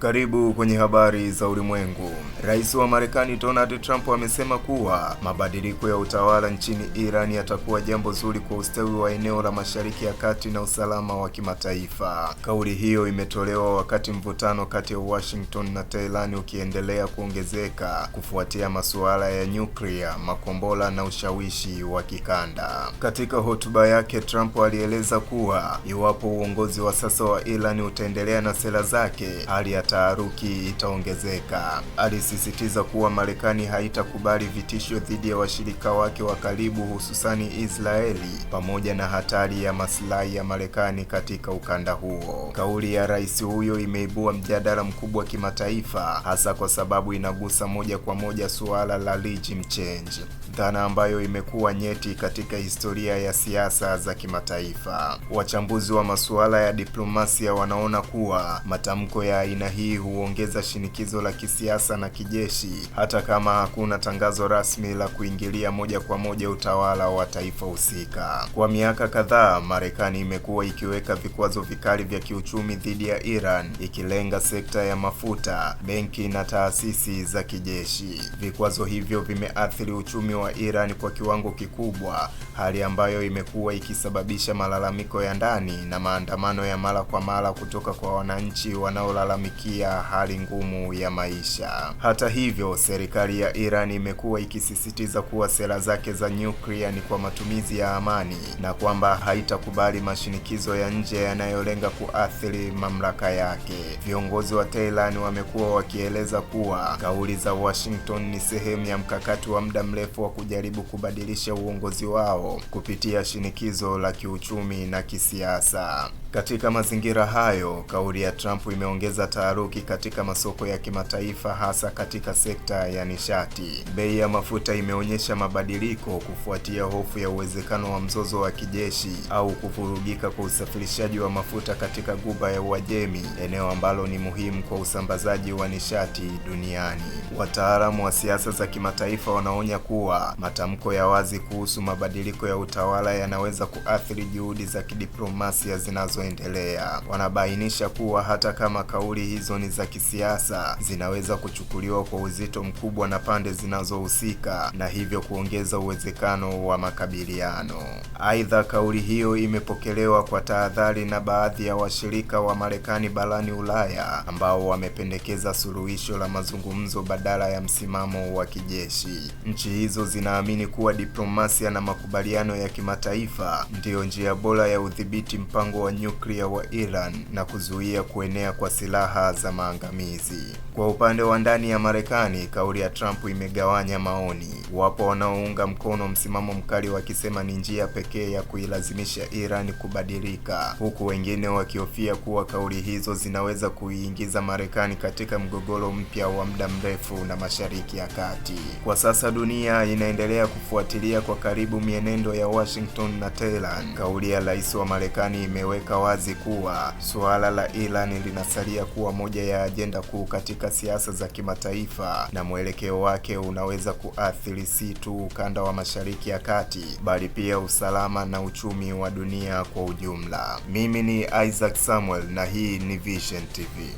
Karibu kwenye habari za ulimwengu. Rais wa Marekani Donald Trump amesema kuwa mabadiliko ya utawala nchini Iran yatakuwa jambo zuri kwa ustawi wa eneo la Mashariki ya Kati na usalama wa kimataifa. Kauli hiyo imetolewa wakati mvutano kati ya Washington na Tehran ukiendelea kuongezeka kufuatia masuala ya nyuklia, makombora na ushawishi wa kikanda. Katika hotuba yake, Trump alieleza kuwa iwapo uongozi wa sasa wa Iran utaendelea na sera zake, hali ya taharuki itaongezeka. Alisisitiza kuwa Marekani haitakubali vitisho dhidi ya washirika wake wa karibu, hususani Israeli, pamoja na hatari ya maslahi ya Marekani katika ukanda huo. Kauli ya rais huyo imeibua mjadala mkubwa kimataifa, hasa kwa sababu inagusa moja kwa moja suala la regime change, dhana ambayo imekuwa nyeti katika historia ya siasa za kimataifa. Wachambuzi wa masuala ya diplomasia wanaona kuwa matamko ya aina hii huongeza shinikizo la kisiasa na kijeshi, hata kama hakuna tangazo rasmi la kuingilia moja kwa moja utawala wa taifa husika. Kwa miaka kadhaa, Marekani imekuwa ikiweka vikwazo vikali vya kiuchumi dhidi ya Iran, ikilenga sekta ya mafuta, benki na taasisi za kijeshi. Vikwazo hivyo vimeathiri uchumi wa Iran kwa kiwango kikubwa, hali ambayo imekuwa ikisababisha malalamiko ya ndani na maandamano ya mara kwa mara kutoka kwa wananchi wanaolalamikia hali ngumu ya maisha. Hata hivyo, serikali ya Iran imekuwa ikisisitiza kuwa sera zake za nyuklia ni kwa matumizi ya amani na kwamba haitakubali mashinikizo ya nje yanayolenga kuathiri mamlaka yake. Viongozi wa Tehran wamekuwa wakieleza kuwa kauli za Washington ni sehemu ya mkakati wa muda mrefu wa kujaribu kubadilisha uongozi wao kupitia shinikizo la kiuchumi na kisiasa. Katika mazingira hayo, kauli ya Trump imeongeza taharuki katika masoko ya kimataifa, hasa katika sekta ya nishati. Bei ya mafuta imeonyesha mabadiliko kufuatia hofu ya uwezekano wa mzozo wa kijeshi au kuvurugika kwa usafirishaji wa mafuta katika Ghuba ya Uajemi, eneo ambalo ni muhimu kwa usambazaji wa nishati duniani. Wataalamu wa siasa za kimataifa wanaonya kuwa matamko ya wazi kuhusu mabadiliko ya utawala yanaweza kuathiri juhudi za kidiplomasia zinazoendelea. Wanabainisha kuwa hata kama kauli hizo ni za kisiasa, zinaweza kuchukuliwa kwa uzito mkubwa na pande zinazohusika na hivyo kuongeza uwezekano wa makabiliano. Aidha, kauli hiyo imepokelewa kwa tahadhari na baadhi ya washirika wa Marekani barani Ulaya ambao wamependekeza suluhisho la mazungumzo badala ya msimamo wa kijeshi. Nchi hizo zinaamini kuwa diplomasia na makubaliano ya kimataifa ndiyo njia bora ya udhibiti mpango wa nyuklia wa Iran na kuzuia kuenea kwa silaha za maangamizi. Kwa upande wa ndani ya Marekani, kauli ya Trump imegawanya maoni. Wapo wanaounga mkono msimamo mkali wakisema ni njia pekee ya kuilazimisha Iran kubadilika, huku wengine wakihofia kuwa kauli hizo zinaweza kuiingiza Marekani katika mgogoro mpya wa muda mrefu na Mashariki ya Kati. Kwa sasa dunia inaendelea kufuatilia kwa karibu mienendo ya Washington na Tehran. Kauli ya rais wa Marekani imeweka wazi kuwa suala la Iran linasalia kuwa moja ya ajenda kuu katika siasa za kimataifa, na mwelekeo wake unaweza kuathiri si tu ukanda wa Mashariki ya Kati, bali pia usalama na uchumi wa dunia kwa ujumla. Mimi ni Isaac Samuel na hii ni Vision TV.